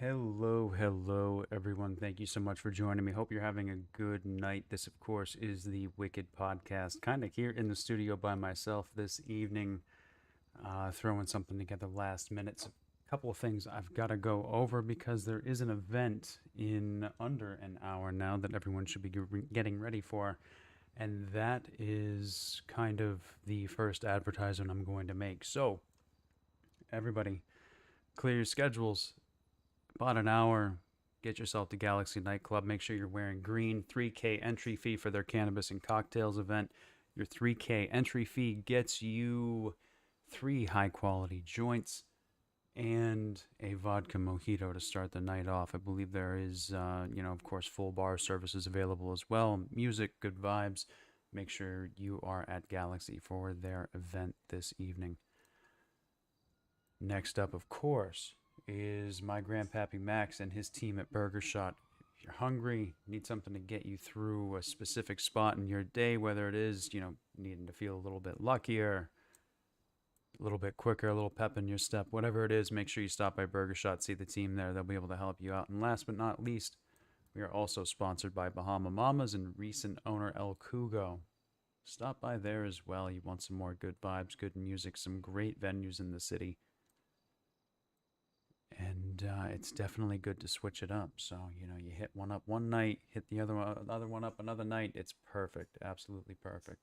Hello, everyone. Thank you so much for joining me. Hope you're having a good night. This, of course, is the Wicked Podcast. Kind of here in the studio by myself this evening, throwing something together last minute. So a couple of things I've got to go over because there is an event in under an hour now that everyone should be getting ready for. And that is kind of the first advertisement I'm going to make. So, everybody, clear your schedules. About an hour, get yourself to Galaxy Nightclub. Make sure you're wearing green. 3K entry fee for their cannabis and cocktails event. Your 3K entry fee gets you 3 high quality joints and a vodka mojito to start the night off. I believe there is, of course, full bar services available as well. Music, good vibes. Make sure you are at Galaxy for their event this evening. Next up, of course, is my grandpappy Max and his team at Burger Shot. If you're hungry, need something to get you through a specific spot in your day, whether it is, needing to feel a little bit luckier, a little bit quicker, a little pep in your step, whatever it is, make sure you stop by Burger Shot, see the team there. They'll be able to help you out. And last but not least, we are also sponsored by Bahama Mamas and recent owner El Cugo. Stop by there as well. You want some more good vibes, good music, some great venues in the city. And it's definitely good to switch it up. So, you hit one up one night, hit the other one up another night. It's perfect. Absolutely perfect.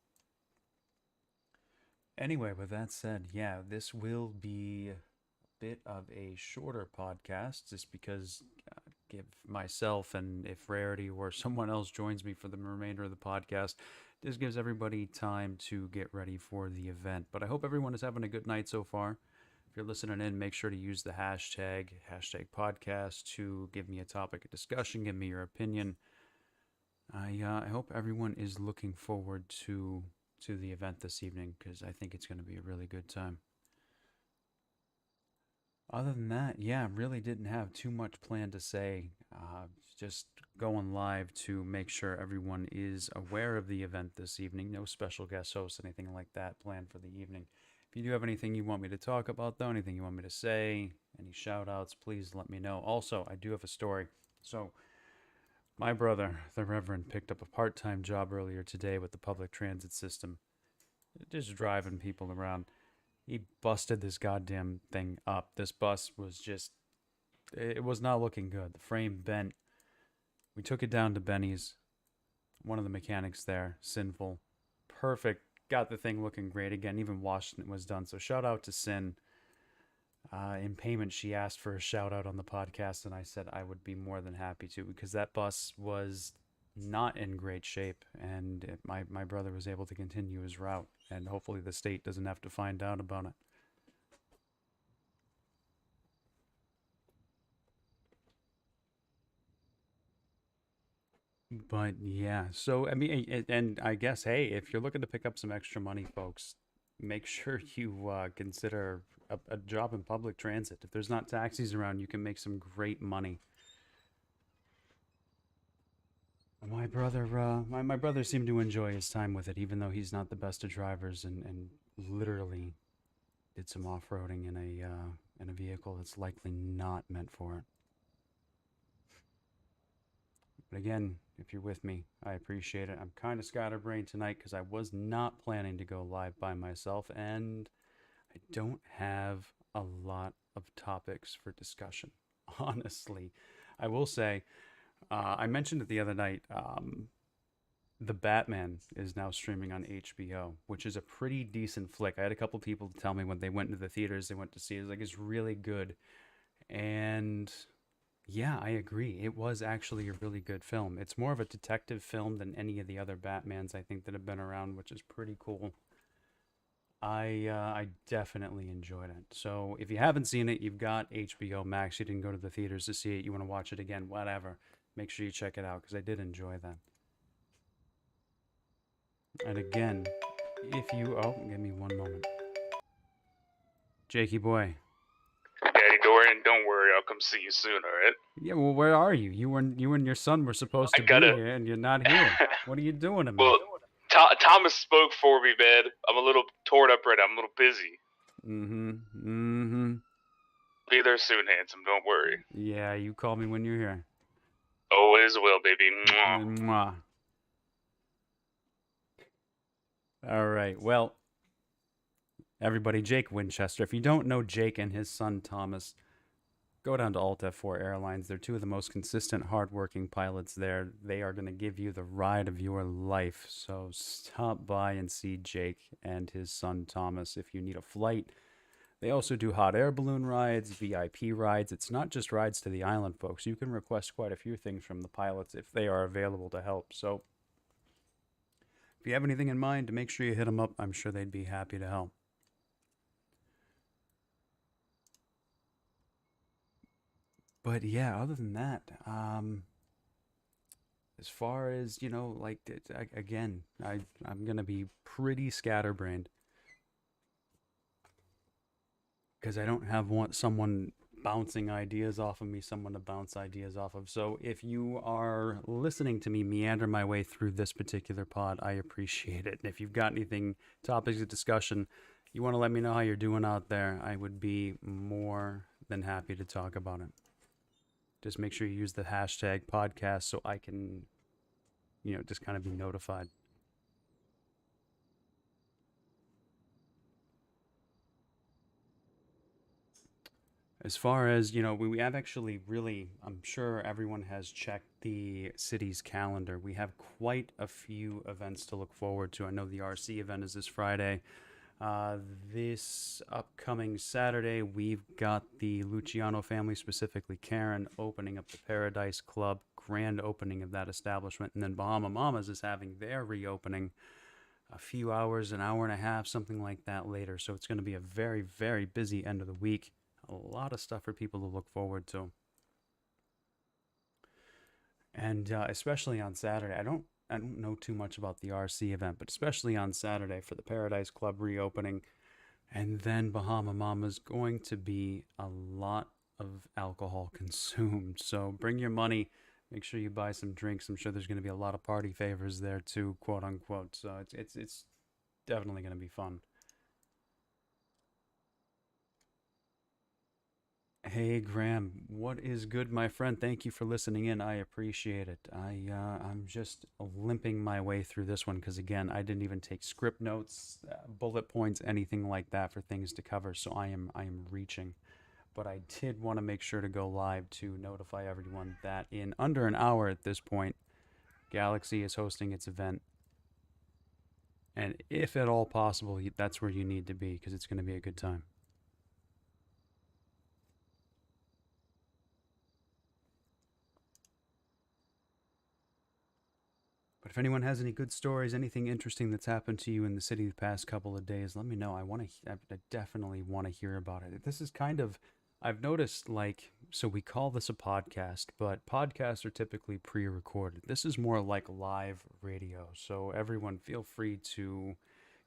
Anyway, with that said, yeah, this will be a bit of a shorter podcast just because give myself, and if Rarity or someone else joins me for the remainder of the podcast, this gives everybody time to get ready for the event. But I hope everyone is having a good night so far. If you're listening in, make sure to use the hashtag podcast to give me a topic of discussion, give me your opinion. I hope everyone is looking forward to the event this evening because I think it's going to be a really good time. Other than that, yeah, really didn't have too much planned to say. Just going live to make sure everyone is aware of the event this evening. No special guest hosts, anything like that planned for the evening. If you do have anything you want me to talk about, though, anything you want me to say, any shout outs, please let me know. Also, I do have a story. So, my brother, the Reverend, picked up a part time job earlier today with the public transit system, just driving people around. He busted this goddamn thing up. This bus was it was not looking good. The frame bent. We took it down to Benny's. One of the mechanics there, Sinful. Perfect. Got the thing looking great again. Even washing it was done. So shout out to Sin. In payment, she asked for a shout out on the podcast, and I said I would be more than happy to because that bus was not in great shape, and my brother was able to continue his route, and hopefully the state doesn't have to find out about it. But yeah, so I mean, and I guess, hey, if you're looking to pick up some extra money, folks, make sure you consider a job in public transit. If there's not taxis around, you can make some great money. My brother seemed to enjoy his time with it, even though he's not the best of drivers, and literally did some off roading in a vehicle that's likely not meant for it. But again, if you're with me, I appreciate it. I'm kind of scatterbrained tonight because I was not planning to go live by myself, and I don't have a lot of topics for discussion. Honestly, I will say, I mentioned it the other night. The Batman is now streaming on HBO, which is a pretty decent flick. I had a couple people tell me when they went into the theaters, they went to see it. It's really good. And yeah, I agree. It was actually a really good film. It's more of a detective film than any of the other Batmans I think that have been around, which is pretty cool. I definitely enjoyed it. So if you haven't seen it, you've got HBO Max. You didn't go to the theaters to see it. You want to watch it again, whatever. Make sure you check it out because I did enjoy that. And again, give me one moment. Jakey boy. Daddy Dorian, don't worry, I'll come see you soon, alright? Yeah, well, where are you? You and your son were supposed to be here, and you're not here. What are you doing to me? Well, Thomas spoke for me, man. I'm a little torn up right now. I'm a little busy. Mm-hmm. Mm-hmm. Be there soon, handsome. Don't worry. Yeah, you call me when you're here. Always will, baby. Mwah. Mwah. All right. Well, everybody, Jake Winchester. If you don't know Jake and his son Thomas, go down to Alt F4 Airlines. They're two of the most consistent, hardworking pilots there. They are going to give you the ride of your life. So stop by and see Jake and his son Thomas if you need a flight. They also do hot air balloon rides, VIP rides. It's not just rides to the island, folks. You can request quite a few things from the pilots if they are available to help. So if you have anything in mind, make sure you hit them up. I'm sure they'd be happy to help. But yeah, other than that, as far as, like, again, I'm going to be pretty scatterbrained because I don't have someone bouncing ideas off of me, someone to bounce ideas off of. So if you are listening to me meander my way through this particular pod, I appreciate it. And if you've got anything, topics of discussion, you want to let me know how you're doing out there, I would be more than happy to talk about it. Just make sure you use the hashtag podcast so I can, just kind of be notified. As far as, we have actually really, I'm sure everyone has checked the city's calendar. We have quite a few events to look forward to. I know the RC event is this Friday. This upcoming Saturday, we've got the Luciano family, specifically Karen, opening up the Paradise Club, grand opening of that establishment. And then Bahama Mamas is having their reopening a few hours, an hour and a half, something like that later. So it's going to be a very, very busy end of the week. A lot of stuff for people to look forward to. And especially on Saturday, I don't know too much about the RC event, but especially on Saturday for the Paradise Club reopening. And then Bahama Mama's going to be a lot of alcohol consumed. So bring your money. Make sure you buy some drinks. I'm sure there's going to be a lot of party favors there too, quote unquote. So it's definitely going to be fun. Hey Graham, what is good, my friend? Thank you for listening in. I appreciate it. I'm just limping my way through this one because again, I didn't even take script notes, bullet points, anything like that for things to cover. So I am reaching, but I did want to make sure to go live to notify everyone that in under an hour at this point, Galaxy is hosting its event, and if at all possible, that's where you need to be because it's going to be a good time. But if anyone has any good stories, anything interesting that's happened to you in the city the past couple of days, let me know. I definitely want to hear about it. This is kind of, I've noticed, like, so we call this a podcast, but podcasts are typically pre-recorded. This is more like live radio. So everyone feel free to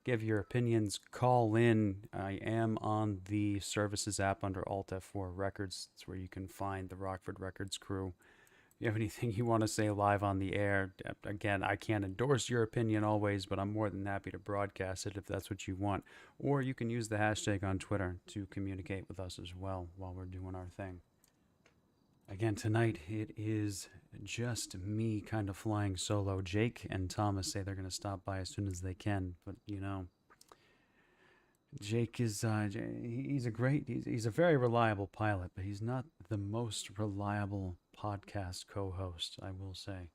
give your opinions, call in. I am on the services app under Alt F4 Records. It's where you can find the Rockford Records crew. You have anything you want to say live on the air, again, I can't endorse your opinion always, but I'm more than happy to broadcast it if that's what you want. Or you can use the hashtag on Twitter to communicate with us as well while we're doing our thing. Again, tonight it is just me kind of flying solo. Jake and Thomas say they're going to stop by as soon as they can, but Jake is he's a very reliable pilot, but he's not the most reliable podcast co-host, I will say.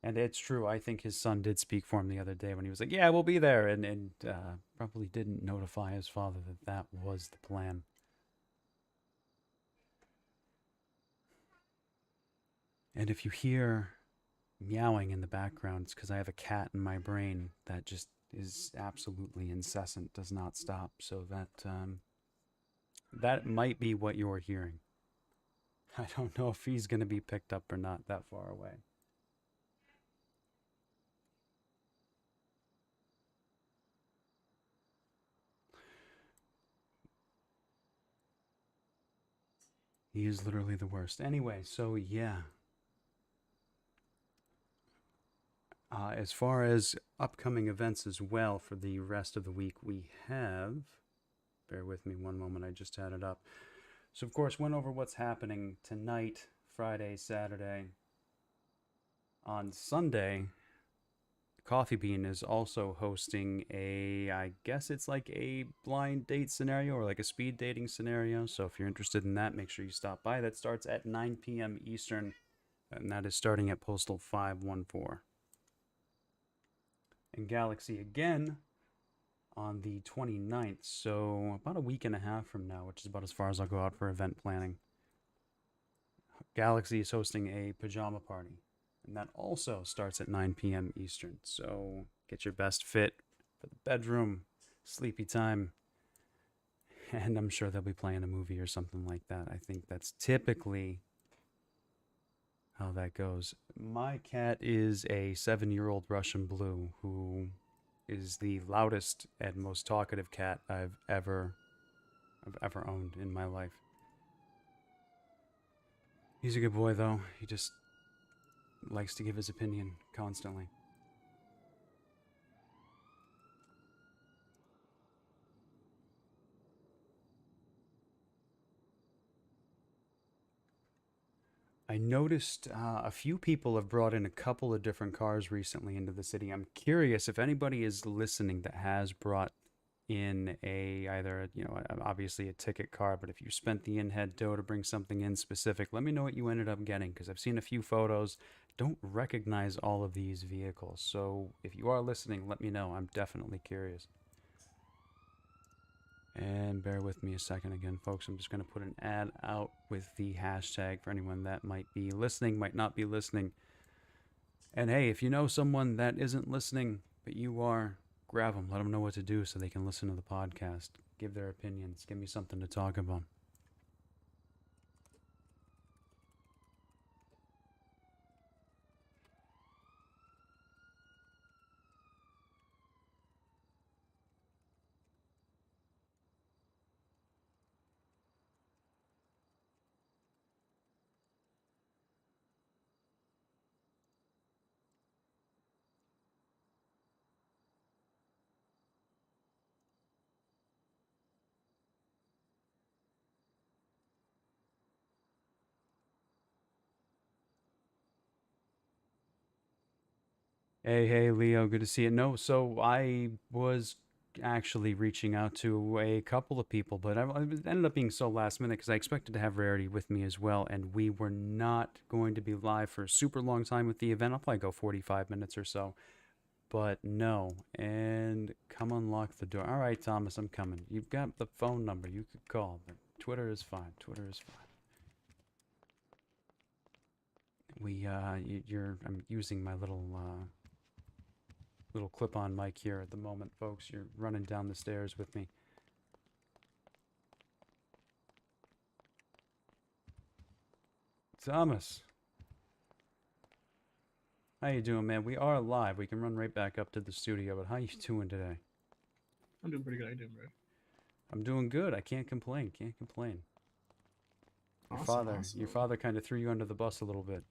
And it's true, I think his son did speak for him the other day when he was like, yeah, we'll be there, and probably didn't notify his father that was the plan. And if you hear meowing in the background, it's because I have a cat in my brain that just is absolutely incessant, does not stop. So that might be what you're hearing. I don't know if he's going to be picked up or not that far away. He is literally the worst. Anyway, so yeah. As far as upcoming events as well for the rest of the week, we have, bear with me one moment, I just had it up. So, of course, went over what's happening tonight, Friday, Saturday. On Sunday, Coffee Bean is also hosting I guess it's like a blind date scenario or like a speed dating scenario. So, if you're interested in that, make sure you stop by. That starts at 9 p.m. Eastern, and that is starting at Postal 514. And Galaxy again on the 29th, so about a week and a half from now, which is about as far as I'll go out for event planning. Galaxy is hosting a pajama party, and that also starts at 9 p.m. Eastern. So get your best fit for the bedroom, sleepy time, and I'm sure they'll be playing a movie or something like that. I think that's typically how that goes. My cat is a 7-year-old Russian Blue who is the loudest and most talkative cat I've ever owned in my life. He's a good boy though. He just likes to give his opinion constantly. I noticed a few people have brought in a couple of different cars recently into the city. I'm curious if anybody is listening that has brought in either obviously a ticket car, but if you spent the in-head dough to bring something in specific, let me know what you ended up getting, because I've seen a few photos. Don't recognize all of these vehicles, so if you are listening, let me know. I'm definitely curious. And bear with me a second again, folks. I'm just going to put an ad out with the hashtag for anyone that might be listening, might not be listening. And hey, if you know someone that isn't listening, but you are, grab them. Let them know what to do so they can listen to the podcast. Give their opinions. Give me something to talk about. Hey, Leo, good to see you. No, so I was actually reaching out to a couple of people, but I ended up being so last minute because I expected to have Rarity with me as well, and we were not going to be live for a super long time with the event. I'll probably go 45 minutes or so, but no. And come unlock the door. All right, Thomas, I'm coming. You've got the phone number. You could call, but Twitter is fine. Twitter is fine. I'm using my little clip-on mic here at the moment, folks. You're running down the stairs with me. Thomas, how you doing, man? We are live. We can run right back up to the studio, but how you doing today? I'm doing pretty good. How you doing, bro? I'm doing good. I can't complain. Can't complain. Awesome. Your father kind of threw you under the bus a little bit.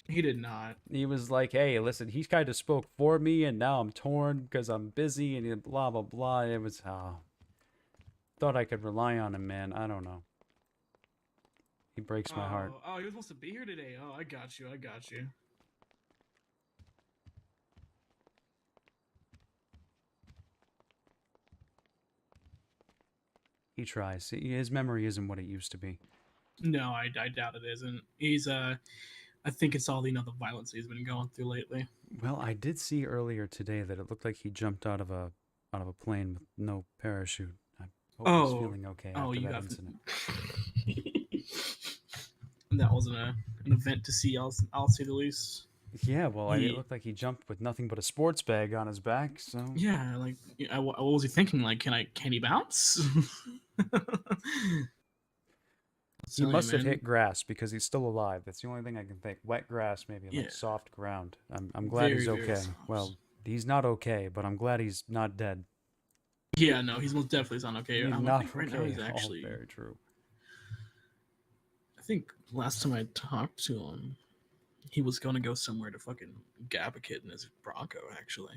He did not. He was like, "Hey, listen, he kind of spoke for me, and now I'm torn because I'm busy and blah blah blah." It was, thought I could rely on him, man. I don't know. He breaks my heart. Oh, he was supposed to be here today. Oh, I got you. I got you. He tries. His memory isn't what it used to be. No, I doubt it isn't. I think it's all the violence he's been going through lately. Well, I did see earlier today that it looked like he jumped out of a plane with no parachute. I hope he's feeling okay after that incident. That wasn't an event to see. I'll say the least. Yeah, well, it looked like he jumped with nothing but a sports bag on his back. So yeah, like, what was he thinking? Like, can he bounce? he must have hit grass because he's still alive. That's the only thing I can think. Wet grass, maybe, like soft ground. I'm glad he's okay. Well, he's not okay, but I'm glad he's not dead. Yeah, no, he's most definitely not okay. He's not okay. Right now he's actually very true. I think last time I talked to him, he was going to go somewhere to fucking gap a kid in his Bronco, actually.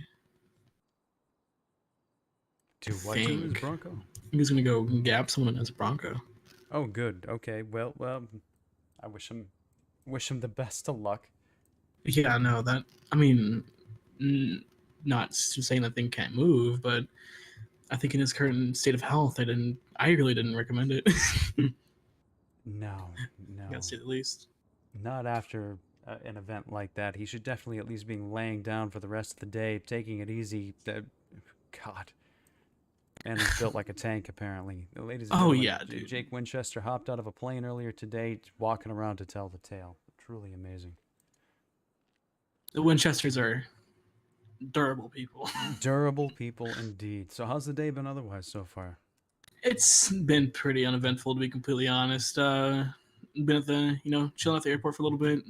To what to his Bronco? He was going to go gap someone in his Bronco. Oh, good. Okay. Well, I wish him the best of luck. Yeah, no, that I mean, n- not saying that thing can't move, but I think in his current state of health, I really didn't recommend it. No, I gotta no, say the least. not after an event like that. He should definitely at least be laying down for the rest of the day, taking it easy. God, man is built like a tank, apparently. Ladies and Oh gentlemen, yeah, dude. Jake Winchester hopped out of a plane earlier today, walking around to tell the tale. Truly amazing. The Winchesters are durable people. Durable people indeed. So, how's the day been otherwise so far? It's been pretty uneventful, to be completely honest. Been at the chilling at the airport for a little bit.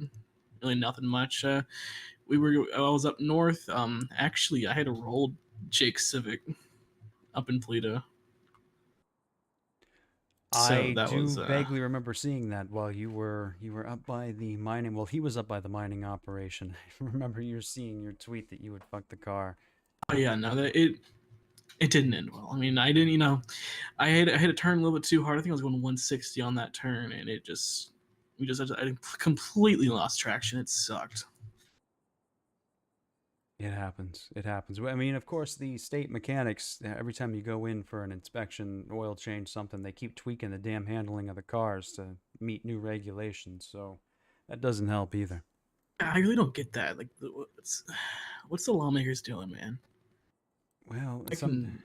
Really nothing much. I was up north. Actually, I had a rolled Jake Civic up in Toledo. So I that was do vaguely remember seeing that while you were up by the mining. Well, he was up by the mining operation. I remember you seeing your tweet that you would fuck the car. oh yeah, no, that it didn't end well. I mean, I didn't, I had to turn a little bit too hard. I think I was going 160 on that turn, and I completely lost traction. It sucked. It happens. It happens. I mean, of course, the state mechanics, every time you go in for an inspection, oil change, something, they keep tweaking the damn handling of the cars to meet new regulations. So that doesn't help either. I really don't get that. Like, what's the lawmakers doing, man? Well, I can,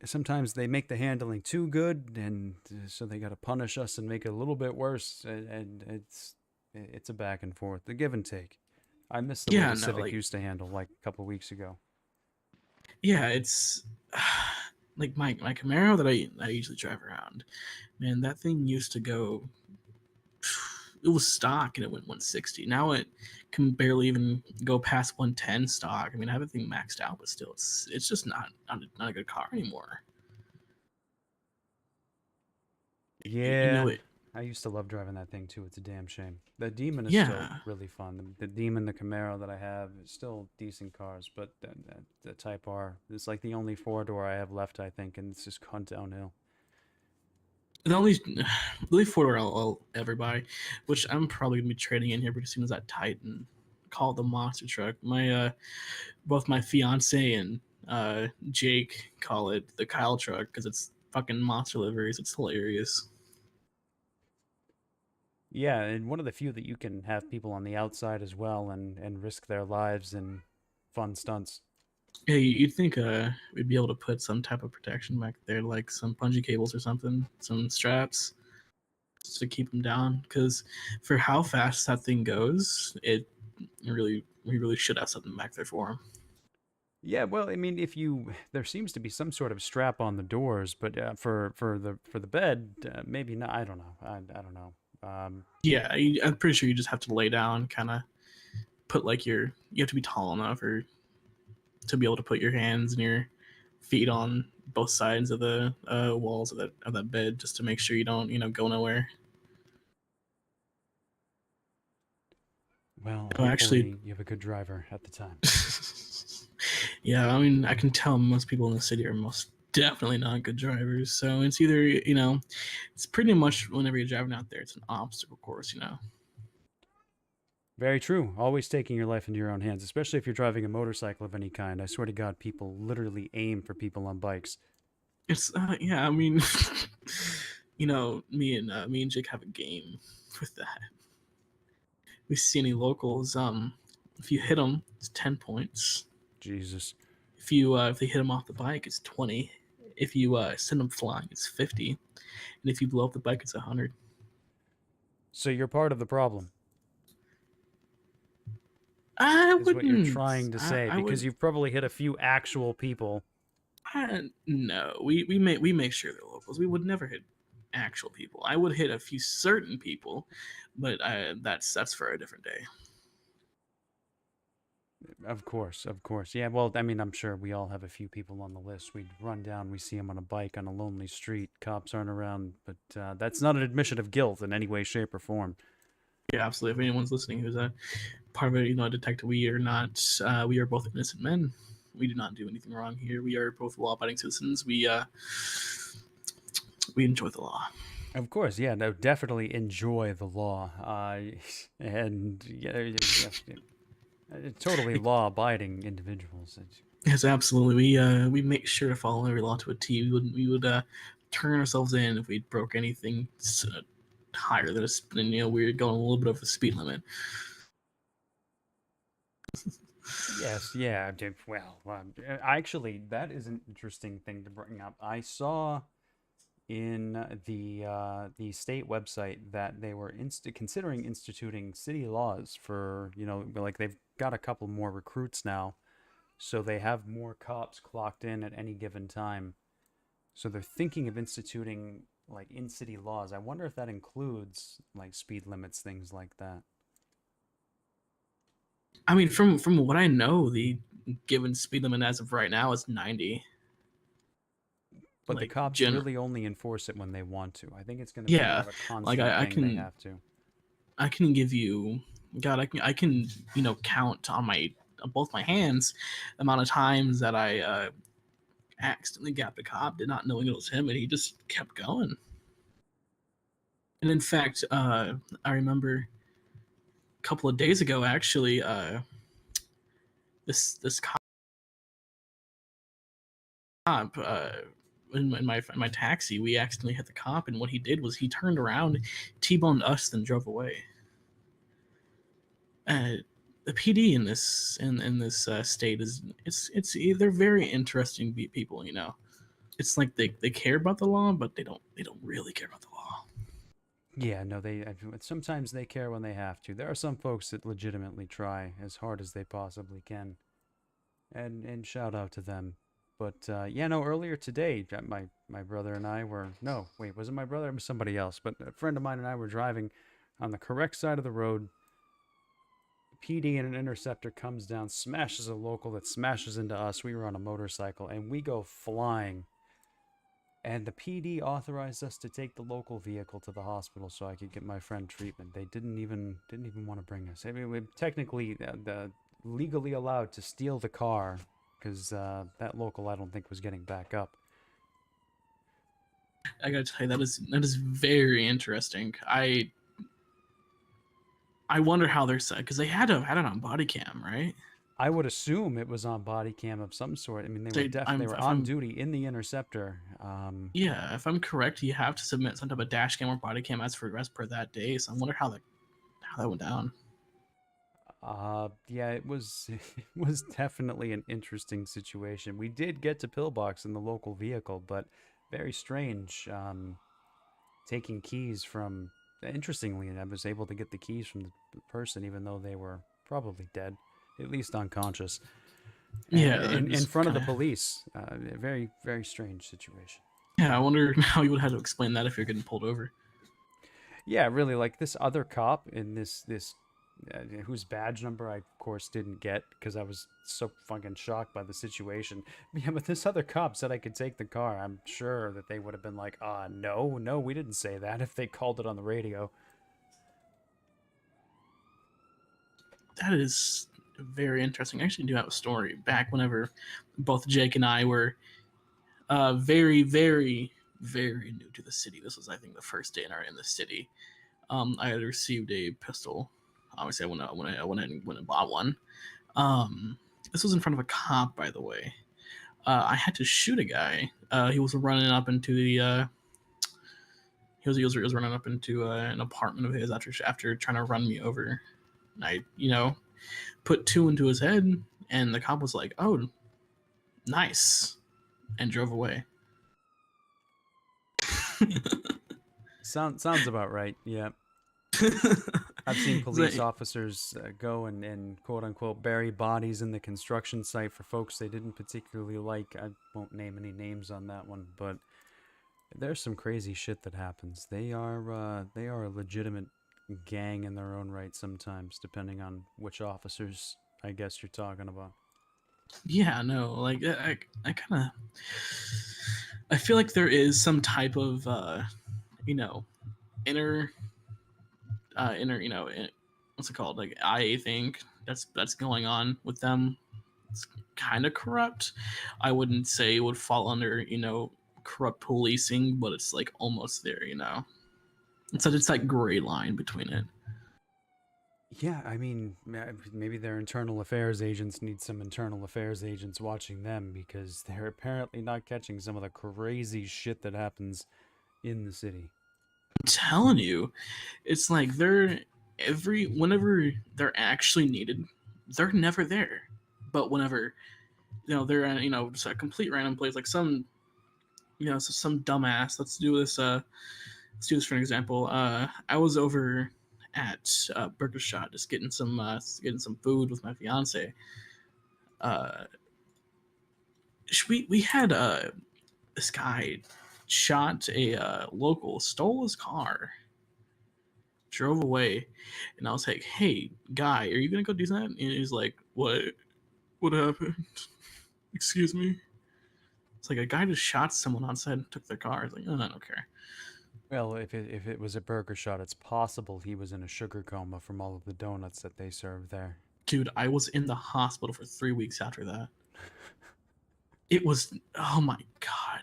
sometimes they make the handling too good, and so they got to punish us and make it a little bit worse, and it's a back and forth, the give and take. I miss the way yeah, the no, Civic like, used to handle like a couple weeks ago. yeah, it's like my Camaro that I usually drive around. Man, that thing used to go. It was stock and it went 160. Now it can barely even go past 110 stock. I mean, I have everything maxed out, but still, it's just not a good car anymore. You know Yeah, it. I used to love driving that thing too. It's a damn shame. The Demon is still Yeah. really fun. The Demon, the Camaro that I have, is still decent cars, but the Type R is like the only four door I have left, I think, and it's just gone downhill. The only really four I'll ever buy, which I'm probably gonna be trading in here pretty soon, is that Titan. Call it the monster truck. Both my fiance and Jake call it the Kyle truck because it's fucking monster liveries. It's hilarious. Yeah, and one of the few that you can have people on the outside as well and risk their lives in fun stunts. Yeah, you'd think we'd be able to put some type of protection back there, like some bungee cables or something, some straps to keep them down. Because for how fast that thing goes, we really should have something back there for him. Yeah, well, I mean, if you there seems to be some sort of strap on the doors, but for the bed, maybe not. I don't know. I don't know. Yeah, I'm pretty sure you just have to lay down, kind of put like you have to be tall enough or to be able to put your hands and your feet on both sides of the walls of that bed just to make sure you don't go nowhere. Well, Oh, actually, hopefully you have a good driver at the time. yeah, I mean, I can tell most people in the city are most definitely not good drivers. So it's either, it's pretty much whenever you're driving out there, it's an obstacle course. Very true. Always taking your life into your own hands, especially if you're driving a motorcycle of any kind. I swear to God, people literally aim for people on bikes. It's, yeah, I mean, me and Jake have a game with that. We see any locals, if you hit them, it's 10 points. Jesus. If they hit them off the bike, it's 20. If you send them flying, it's 50. And if you blow up the bike, it's 100. So you're part of the problem, I is what you're wouldn't. trying to say, I because would. you've probably hit a few actual people. No, we make sure they're locals. We would never hit actual people. I would hit a few certain people, but that's for a different day. Of course, of course. Yeah, well, I mean, I'm sure we all have a few people on the list. We'd run down, we see them on a bike on a lonely street. Cops aren't around, but that's not an admission of guilt in any way, shape, or form. Yeah, absolutely. If anyone's listening who's a part of it, a detective, we are not. We are both innocent men. We do not do anything wrong here. We are both law-abiding citizens. We enjoy the law. Of course, yeah, no, definitely enjoy the law, and totally law-abiding individuals. Yes, absolutely. We make sure to follow every law to a T. We would turn ourselves in if we broke anything higher than we were going a little bit over the speed limit. Yes, yeah. Well, actually, that is an interesting thing to bring up. I saw in the state website that they were considering instituting city laws for, like they've got a couple more recruits now, so they have more cops clocked in at any given time. So they're thinking of instituting like in city laws. I wonder if that includes like speed limits, things like that. I mean, from what I know, the given speed limit as of right now is 90. But the Like, cops really only enforce it when they want to. I think it's going to be more yeah, of a like constant I thing they can have to. I can give you, God, I can count on my both my hands the amount of times that I accidentally gapped a cop, did not knowing it was him, and he just kept going. And in fact, I remember a couple of days ago, actually, this cop in my taxi, we accidentally hit the cop, and what he did was he turned around, T-boned us, then drove away. Uh, the PD in this state it's they're very interesting people. It's like they care about the law, but they don't really care about the law. Yeah, no, sometimes they care when they have to. There are some folks that legitimately try as hard as they possibly can, and shout out to them. But yeah, no, earlier today, my brother and I were no, wait, was it my brother? It was somebody else. But a friend of mine and I were driving on the correct side of the road. PD and an interceptor comes down, smashes a local that smashes into us. We were on a motorcycle, and we go flying. And the PD authorized us to take the local vehicle to the hospital so I could get my friend treatment. They didn't even want to bring us. I mean, we technically legally allowed to steal the car because that local I don't think was getting back up. I gotta tell you, that is very interesting. I wonder how they're set because they had to have had it on body cam, right? I would assume it was on body cam of some sort. I mean, They, they I'm were if on I'm duty in the interceptor. Yeah, if I'm correct, you have to submit some type of dash cam or body cam as per that day. So I wonder how that went down. Yeah, it was it was definitely an interesting situation. We did get to Pillbox in the local vehicle, but very strange. Taking keys from, interestingly, I was able to get the keys from the person, even though they were probably dead, at least unconscious, Yeah, that in was front of kind the of. police. A very very strange situation. Yeah, I wonder how you would have to explain that if you're getting pulled over. Yeah, really, like this other cop in this whose badge number I of course didn't get because I was so fucking shocked by the situation. Yeah, but this other cop said I could take the car. I'm sure that they would have been like, no, no, we didn't say that if they called it on the radio. That is very interesting. I actually do have a story back whenever both Jake and I were very, very, very new to the city. This was, I think, the first day in the city. I had received a pistol. Obviously, I went and bought one. Um, this was in front of a cop, by the way. I had to shoot a guy. He was running up into the. He was running up into an apartment of his after trying to run me over. And I put two into his head, and the cop was like, "Oh, nice," and drove away. Sounds about right. Yeah. I've seen police Like, officers go and quote unquote bury bodies in the construction site for folks they didn't particularly like. I won't name any names on that one, but there's some crazy shit that happens. They are a legitimate gang in their own right sometimes, depending on which officers I guess you're talking about. yeah, no, like I kind of, I feel like there is some type of, you know, inner, what's it called? Like IA thing that's going on with them. It's kind of corrupt. I wouldn't say it would fall under, corrupt policing, but it's like almost there. It's that gray line between it. Yeah, I mean, maybe their internal affairs agents need some internal affairs agents watching them because they're apparently not catching some of the crazy shit that happens in the city. I'm telling you, it's like whenever they're actually needed, they're never there. But whenever they're in just a complete random place, like some dumbass. Let's do this for an example. I was over at Burger Shot just getting some food with my fiance. Uh, we had this guy shot a local, stole his car, drove away, and I was like, "Hey, guy, are you gonna go do that?" And he's like, "What? What happened? Excuse me." It's like a guy just shot someone on set and took their car. I was like, "Oh, I don't care." Well, if it was a burger shot, it's possible he was in a sugar coma from all of the donuts that they served there. Dude, I was in the hospital for 3 weeks after that. It was, oh my god.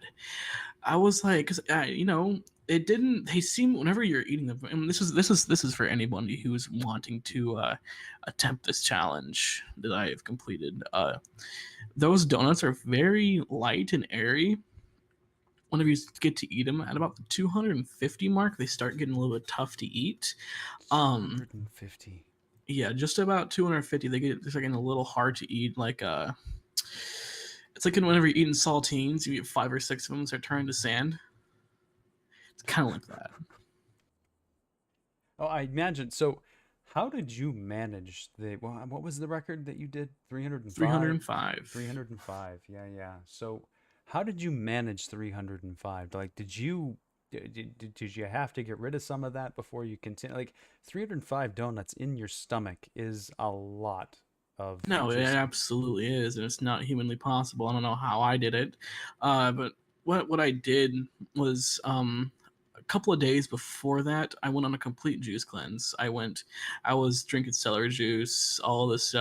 I was like, because it didn't. They seem whenever you're eating them. And this is for anybody who's wanting to attempt this challenge that I have completed. Those donuts are very light and airy. Whenever you get to eat them at about the 250 mark, they start getting a little bit tough to eat. Um, 250. yeah, just about 250. They're getting a little hard to eat. It's like whenever you're eating saltines, you eat 5 or 6 of them, so they're turning to sand. It's kind of like that. Oh, I imagine. So, how did you manage what was the record that you did? 305? 305. 305. Yeah, yeah. So, how did you manage 305? Like, did you have to get rid of some of that before you continue? Like, 305 donuts in your stomach is a lot of No, it just. absolutely is, and it's not humanly possible. I don't know how I did it, but what I did was a couple of days before that, I went on a complete juice cleanse. I was drinking celery juice, all this,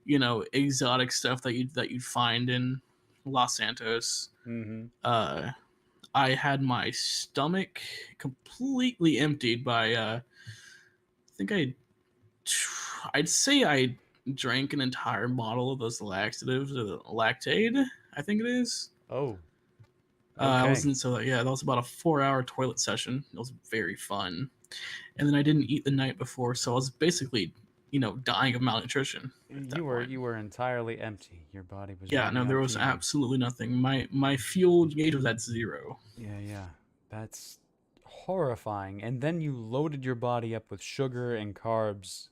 exotic stuff that you'd find in Los Santos. Mm-hmm. Uh, I had my stomach completely emptied by I think I'd say I drank an entire bottle of those laxatives or the lactate, I think it is. Oh, I was okay. in so yeah, that was about a 4 hour toilet session. It was very fun. And then I didn't eat the night before, so I was basically, dying of malnutrition at You that were point. you were entirely empty. Your body was Yeah, really no, there was empty and absolutely nothing. My fuel gauge was at 0. yeah, yeah. That's horrifying. And then you loaded your body up with sugar and carbs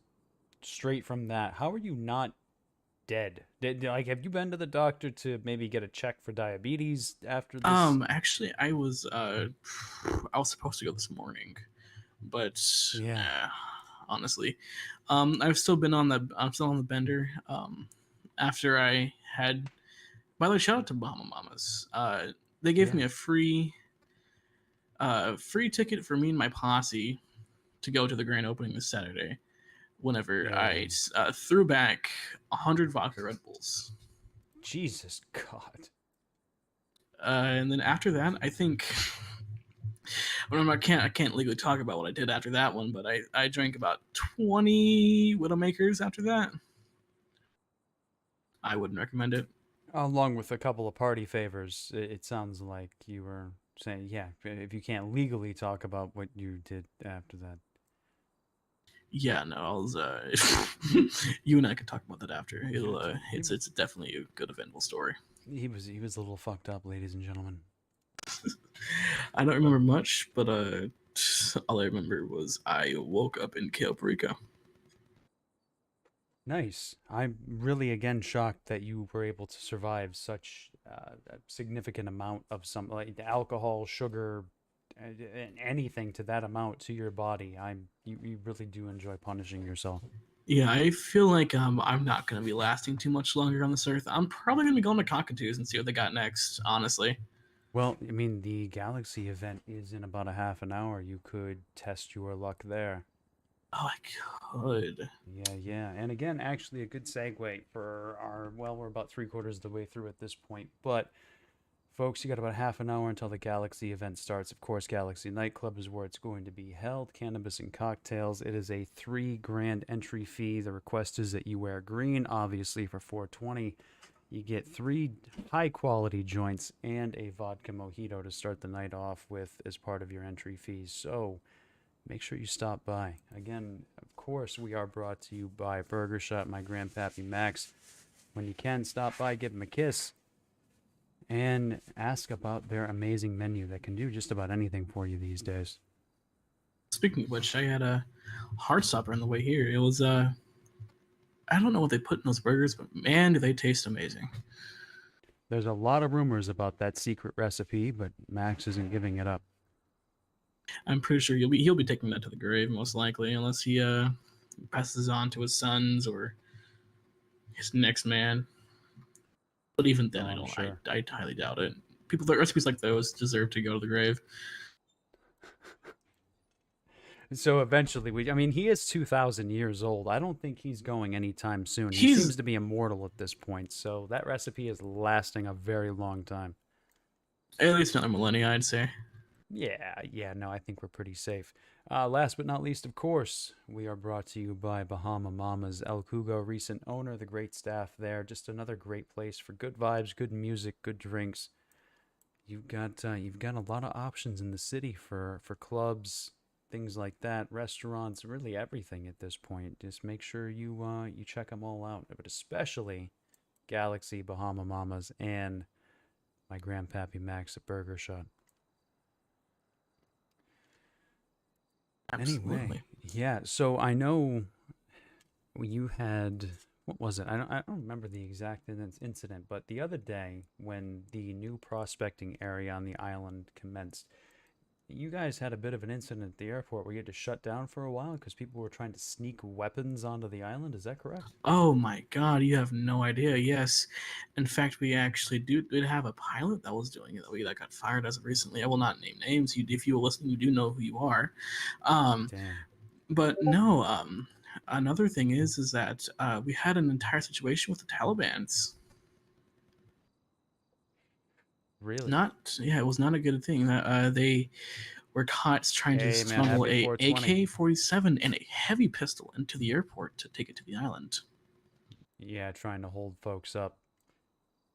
straight from that. How are you not dead? Like, have you been to the doctor to maybe get a check for diabetes after this? Actually, I was supposed to go this morning, but Yeah. honestly, I'm still on the bender. After I had, by the way, shout out to Bahama Mamas. They gave Yeah. me a free ticket for me and my posse to go to the grand opening this Saturday. Whenever I Hey. threw back 100 vodka Red Bulls. Jesus God. And then after that, I think I can't legally talk about what I did after that one, but I drank about 20 Widowmakers after that. I wouldn't recommend it. Along with a couple of party favors, it sounds like you were saying, yeah, if you can't legally talk about what you did after that. Yeah, no, I was. You and I could talk about that after. Yeah, It's definitely a good eventful story. he was a little fucked up, ladies and gentlemen. I don't remember much, but all I remember was I woke up in Cape Rico. Nice. I'm really again shocked that you were able to survive such a significant amount of some like alcohol, sugar, anything to that amount to your body. You really do enjoy punishing yourself. Yeah, I feel like I'm not gonna be lasting too much longer on this earth. I'm probably gonna be going to Cockatoos and see what they got next. Honestly. Well, I mean, the Galaxy event is in about a half an hour. You could test your luck there. Oh, I could. Yeah, yeah. And again, actually, a good segue for our, well, we're about three quarters of the way through at this point, but Folks, you got about half an hour until the Galaxy event starts. Of course, Galaxy Nightclub is where it's going to be held. Cannabis and cocktails. It is a $3 grand entry fee. The request is that you wear green, obviously, for 420. You get three high quality joints and a vodka mojito to start the night off with as part of your entry fees. So make sure you stop by. Again, of course, we are brought to you by Burger Shot, my grandpappy Max. When you can, stop by, give him a kiss, and ask about their amazing menu that can do just about anything for you these days. Speaking of which, I had a Heartstopper on the way here. It was I don't know what they put in those burgers, but man, do they taste amazing. There's a lot of rumors about that secret recipe, but Max isn't giving it up. I'm pretty sure he'll be taking that to the grave most likely, unless he passes on to his sons or his next man. But even then, Oh, I I'm don't. sure. I highly doubt it. People that recipes like those deserve to go to the grave. So eventually, I mean, he is 2,000 years old. I don't think he's going anytime soon. He He's seems to be immortal at this point, so that recipe is lasting a very long time. at least another millennia, I'd say. Yeah, no, I think we're pretty safe. Last but not least, of course, we are brought to you by Bahama Mamas, El Cugo, recent owner, the great staff there. Just another great place for good vibes, good music, good drinks. You've got a lot of options in the city for clubs, things like that, restaurants, really everything at this point. Just make sure you check them all out, but especially Galaxy, Bahama Mamas, and my grandpappy Max at Burger Shot. Anyway, Absolutely. yeah. So I know you had, what was it? I don't remember the exact incident, but the other day when the new prospecting area on the island commenced, you guys had a bit of an incident at the airport where you had to shut down for a while because people were trying to sneak weapons onto the island. Is that correct? Oh my god, you have no idea. Yes, in fact, we actually did have a pilot that was doing it that got fired as of recently. I will not name names. If you were listening, you do know who you are. Um, Damn. but no. Another thing is that we had an entire situation with the Taliban's. Really? Not yeah, it was not a good thing. That they were caught trying to Hey, man, smuggle happy a 420. AK-47 and a heavy pistol into the airport to take it to the island. Yeah, trying to hold folks up.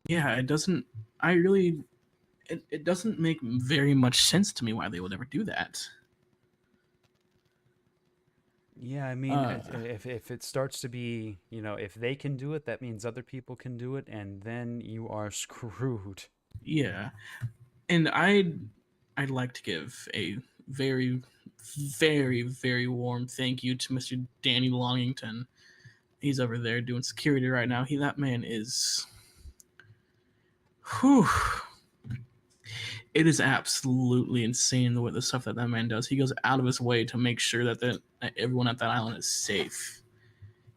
Yeah, it doesn't. I really. It doesn't make very much sense to me why they would ever do that. Yeah, I mean, Uh, if it starts to be, if they can do it, that means other people can do it, and then you are screwed. yeah, and I'd like to give a very, very, very warm thank you to Mr. Danny Longington. He's over there doing security right now. That man is. Whew, it is absolutely insane the stuff that man does. He goes out of his way to make sure that everyone at that island is safe.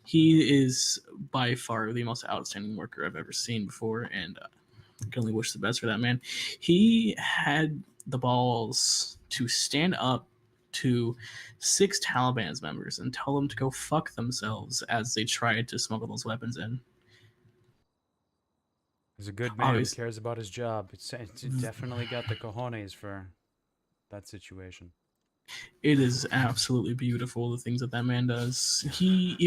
He is by far the most outstanding worker I've ever seen before, and I can only wish the best for that man. He had the balls to stand up to 6 Taliban's members and tell them to go fuck themselves as they tried to smuggle those weapons in. He's a good man who Obviously, cares about his job. It's definitely got the cojones for that situation. it is absolutely beautiful the things that man does. He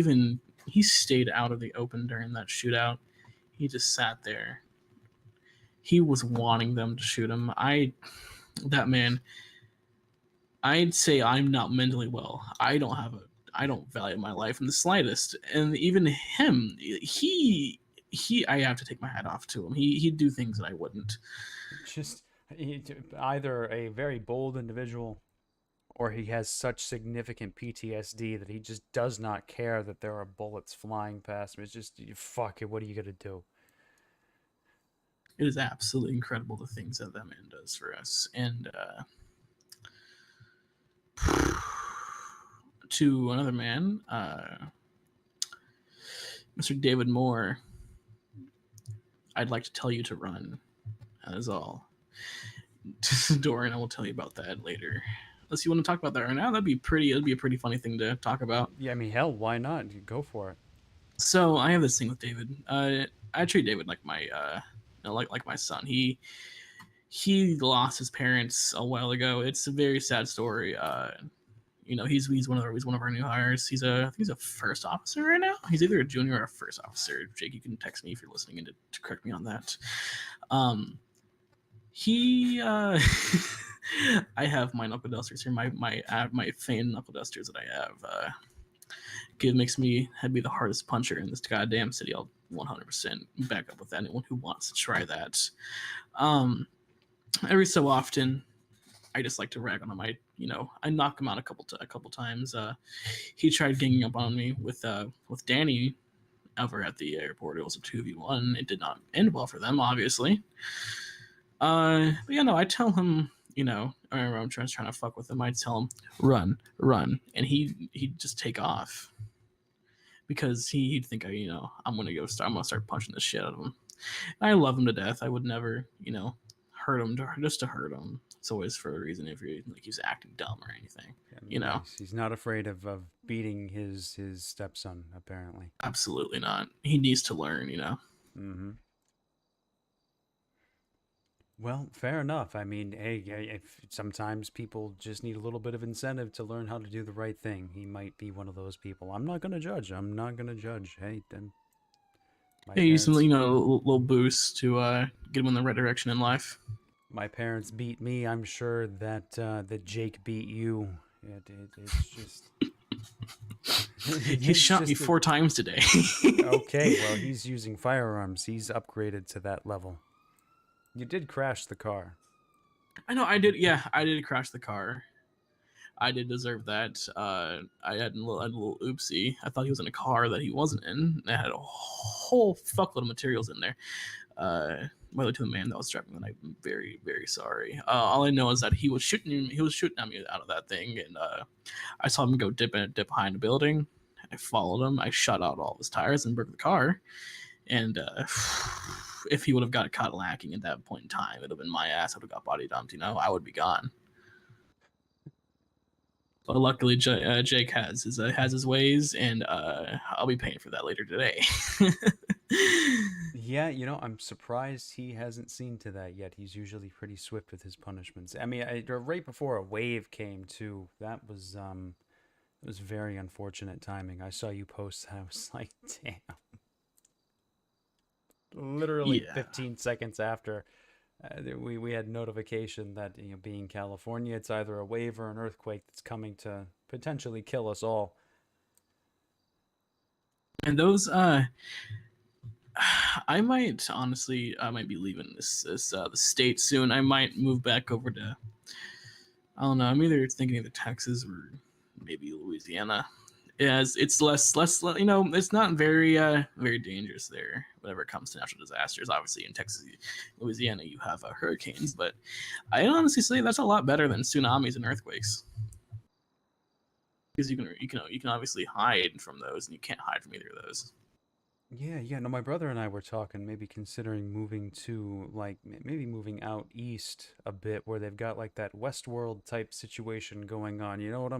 stayed out of the open during that shootout. He just sat there. He was wanting them to shoot him. That man, I'd say I'm not mentally well. I don't value my life in the slightest. And even him, I have to take my hat off to him. He'd do things that I wouldn't. Just either a very bold individual or he has such significant PTSD that he just does not care that there are bullets flying past him. It's just, fuck it, what are you going to do? It is absolutely incredible the things that man does for us. And to another man, Mr. David Moore, I'd like to tell you to run. That is all. Dorian, I will tell you about that later. Unless you want to talk about that right now, that'd be a pretty funny thing to talk about. Yeah, I mean, hell, why not? Go for it. So I have this thing with David. I treat David like my like my son. he lost his parents a while ago. It's a very sad story. He's one of our new hires. I think he's a first officer right now. He's either a junior or a first officer. Jake, you can text me if you're listening and to correct me on that. He I have my knuckle dusters here. My famed knuckle dusters that I have. It makes me be the hardest puncher in this goddamn city. I'll 100% back up with anyone who wants to try that. Every so often, I just like to rag on him. I knock him out a couple times. He tried ganging up on me with Danny over at the airport. It was a 2v1. It did not end well for them, obviously. But yeah, no, I tell him, I remember I'm trying to fuck with him. I tell him, run, and he'd just take off because he'd think I'm gonna start punching the shit out of him. And I love him to death. I would never, hurt him just to hurt him. It's always for a reason if you're like he's acting dumb or anything. He's not afraid of beating his stepson, apparently. Absolutely not. He needs to learn, Mm-hmm. Well, fair enough. I mean, hey, sometimes people just need a little bit of incentive to learn how to do the right thing. He might be one of those people. I'm not gonna judge. Hey, then. Use some, little boost to get him in the right direction in life. My parents beat me. I'm sure that Jake beat you. It's just. He shot me 4 times today. Okay, well, he's using firearms. He's upgraded to that level. You did crash the car. I know, I did. Yeah, I did crash the car. I did deserve that. I had a little oopsie. I thought he was in a car that he wasn't in. I had a whole fuckload of materials in there. By the way, to the man that was driving, and I'm very, very sorry. All I know is that he was shooting at me out of that thing, and I saw him go dip behind a building. I followed him. I shut out all of his tires and broke the car. And if he would have got caught lacking at that point in time, it would have been my ass. I would have got body dumped. I would be gone. But luckily, Jake has his ways, and I'll be paying for that later today. Yeah, I'm surprised he hasn't seen to that yet. He's usually pretty swift with his punishments. I mean, right before a wave came too, that was it was very unfortunate timing. I saw you post that. I was like, damn. Literally 15 seconds after we had notification that being California, it's either a wave or an earthquake that's coming to potentially kill us all. And those I might be leaving the state soon. I might move back over to, I don't know, I'm either thinking of Texas or maybe Louisiana. It's less it's not very very dangerous there whenever it comes to natural disasters. Obviously in Texas, Louisiana, you have hurricanes, but I honestly say that's a lot better than tsunamis and earthquakes, because you can obviously hide from those, and you can't hide from either of those. Yeah. No, my brother and I were talking, maybe considering moving to maybe moving out east a bit, where they've got like that Westworld type situation going on. You know what I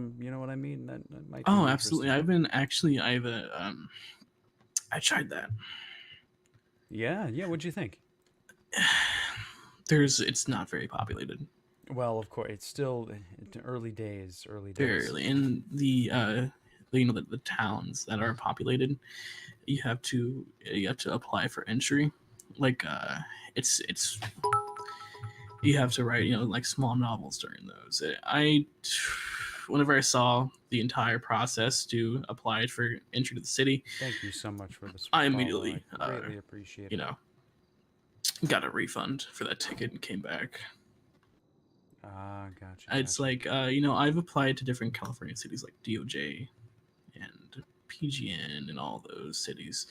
mean? That might be Absolutely. I tried that. Yeah. What'd you think? It's not very populated. Well, of course, it's still early days. Very early. In the towns that are populated, you have to apply for entry. Like it's you have to write like small novels during those. Whenever I saw the entire process to apply for entry to the city, thank you so much for this. I immediately greatly appreciate it. Got a refund for that ticket and came back. Gotcha. It's like I've applied to different California cities like DOJ and PGN and all those cities,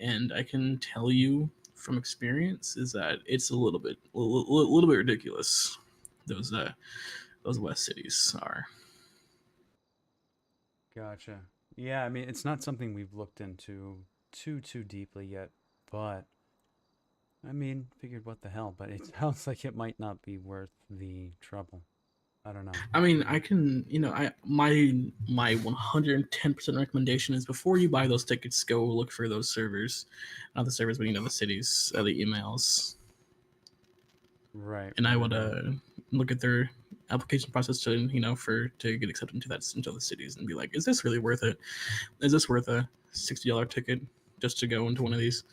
and I can tell you from experience is that it's a little bit ridiculous. Those West cities are. Gotcha. Yeah, I mean, it's not something we've looked into too deeply yet, but I mean, figured what the hell, but it sounds like it might not be worth the trouble. I don't know. I mean, I can, my 110% recommendation is before you buy those tickets, go look for those servers, not the servers, but the cities, the emails. Right, and I right, would right. look at their application process to for to get accepted into the cities and be like, is this really worth it? Is this worth a $60 ticket just to go into one of these?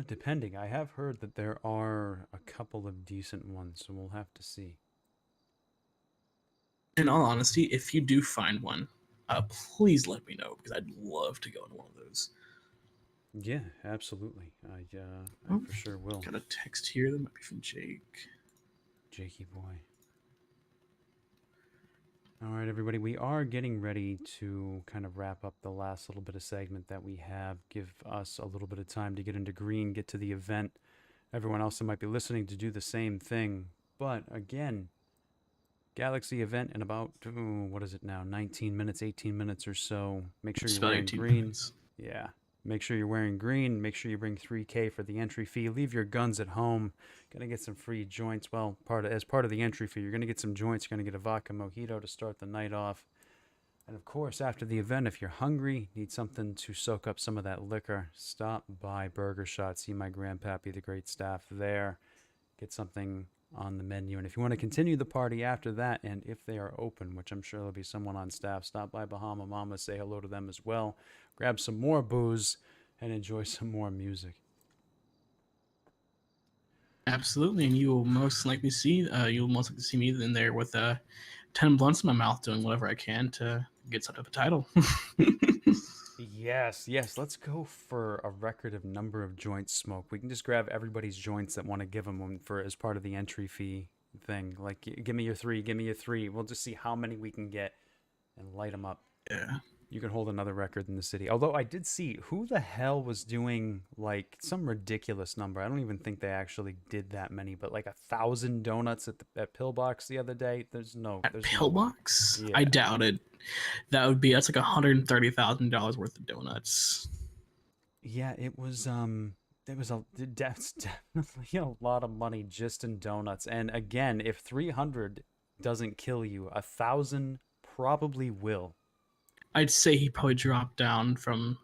Depending. I have heard that there are a couple of decent ones, so we'll have to see. In all honesty, if you do find one, please let me know because I'd love to go in one of those. Yeah, absolutely. I Oh, for sure will. got a text here that might be from Jake. Jakey boy. All right, everybody. We are getting ready to kind of wrap up the last little bit of segment that we have. Give us a little bit of time to get into green, get to the event. Everyone else that might be listening to do the same thing. But again, Galaxy event in about, what is it now? 19 minutes, 18 minutes or so. Make sure It's you're about wearing 18 green. minutes. Yeah. Make sure you're wearing green. Make sure you bring 3K for the entry fee. Leave your guns at home. Gonna get some free joints. Well, as part of the entry fee, you're gonna get some joints. You're gonna get a vodka mojito to start the night off. And of course, after the event, if you're hungry, need something to soak up some of that liquor, stop by Burger Shot. See my grandpappy, the great staff there. Get something on the menu. And if you want to continue the party after that, and if they are open, which I'm sure there'll be someone on staff, stop by Bahama Mama, say hello to them as well. Grab some more booze and enjoy some more music. Absolutely, and you'll most likely see me in there with 10 blunts in my mouth, doing whatever I can to get set up a title. Yes, yes. Let's go for a record of number of joints smoked. We can just grab everybody's joints that want to give them one for as part of the entry fee thing. Like, give me your three, give me your three. We'll just see how many we can get and light them up. Yeah. You can hold another record in the city. Although I did see who the hell was doing like some ridiculous number. I don't even think they actually did that many, but like 1,000 donuts at Pillbox the other day. At There's no way. Pillbox, I Yeah, doubt it. That's like $130,000 worth of donuts. yeah. It was that's definitely a lot of money just in donuts. And again, if 300 doesn't kill you, 1,000 probably will. I'd say he probably dropped down from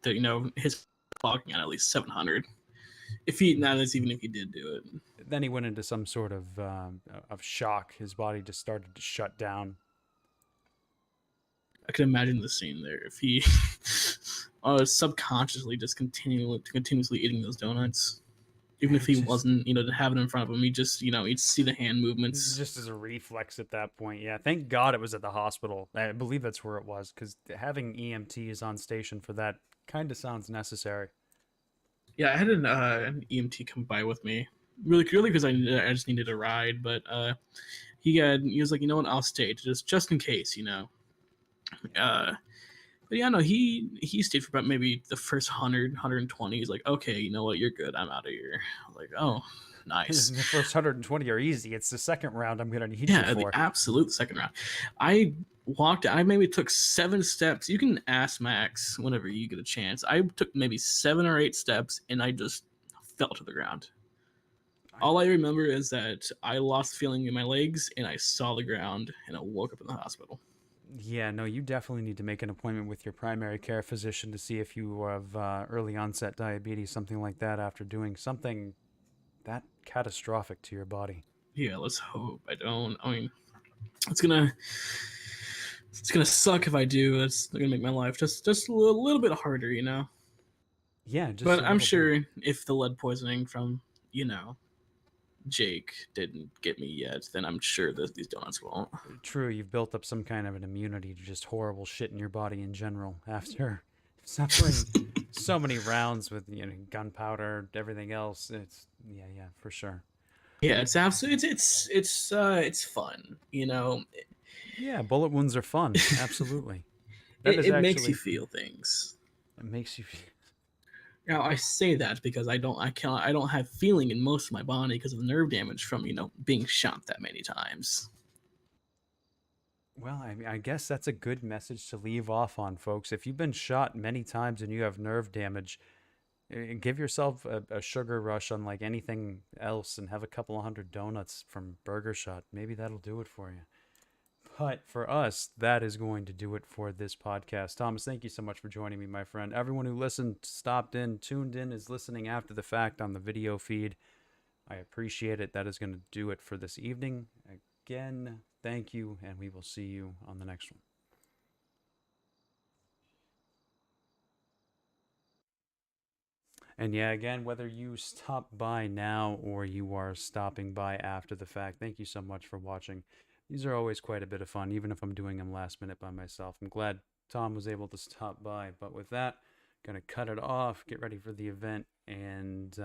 his clocking at least 700. If he now that's even if he did do it. Then he went into some sort of shock. His body just started to shut down. I can imagine the scene there if he subconsciously just continuously eating those donuts. Even if he Just wasn't, to have it in front of him, he just, he'd see the hand movements. just as a reflex at that point. Yeah, thank God it was at the hospital. I believe that's where it was because having EMTs on station for that kind of sounds necessary. Yeah, I had an EMT come by with me, really, because I just needed a ride. But he was like, you know what, I'll stay just in case, But yeah, no, he stayed for about maybe the first 120. He's like, okay, you know what, you're good. I'm out of here. I'm like, oh, nice. The first 120 are easy. It's the second round I'm gonna need you Yeah, the for. absolute second round. I I maybe took 7 steps. You can ask Max whenever you get a chance. I took maybe 7 or 8 steps and I just fell to the ground. All I remember is that I lost feeling in my legs and I saw the ground and I woke up in the hospital. Yeah, no, you definitely need to make an appointment with your primary care physician to see if you have early onset diabetes, something like that, after doing something that catastrophic to your body. Yeah, let's hope I don't. I mean, it's gonna suck if I do. It's gonna make my life just a little bit harder. Yeah, just But a I'm little bit. sure if the lead poisoning from you know Jake didn't get me yet, then I'm sure that these donuts won't. True, you've built up some kind of an immunity to just horrible shit in your body in general after suffering so many rounds with gunpowder, everything else. It's yeah, for sure. Yeah, it's absolutely it's fun. Yeah, bullet wounds are fun. Absolutely. That it, is it makes you actually feel things. it makes you feel. Now I say that because I don't have feeling in most of my body because of nerve damage from being shot that many times. Well, I mean, I guess that's a good message to leave off on, folks. If you've been shot many times and you have nerve damage, give yourself a sugar rush unlike anything else and have a couple of hundred donuts from Burger Shot. Maybe that'll do it for you. But for us, that is going to do it for this podcast. Thomas, thank you so much for joining me, my friend. Everyone who listened, stopped in, tuned in, is listening after the fact on the video feed. I appreciate it. That is going to do it for this evening. Again, thank you, and we will see you on the next one. And yeah, again, whether you stop by now or you are stopping by after the fact, thank you so much for watching. These are always quite a bit of fun, even if I'm doing them last minute by myself. I'm glad Tom was able to stop by. But with that, gonna cut it off, get ready for the event, and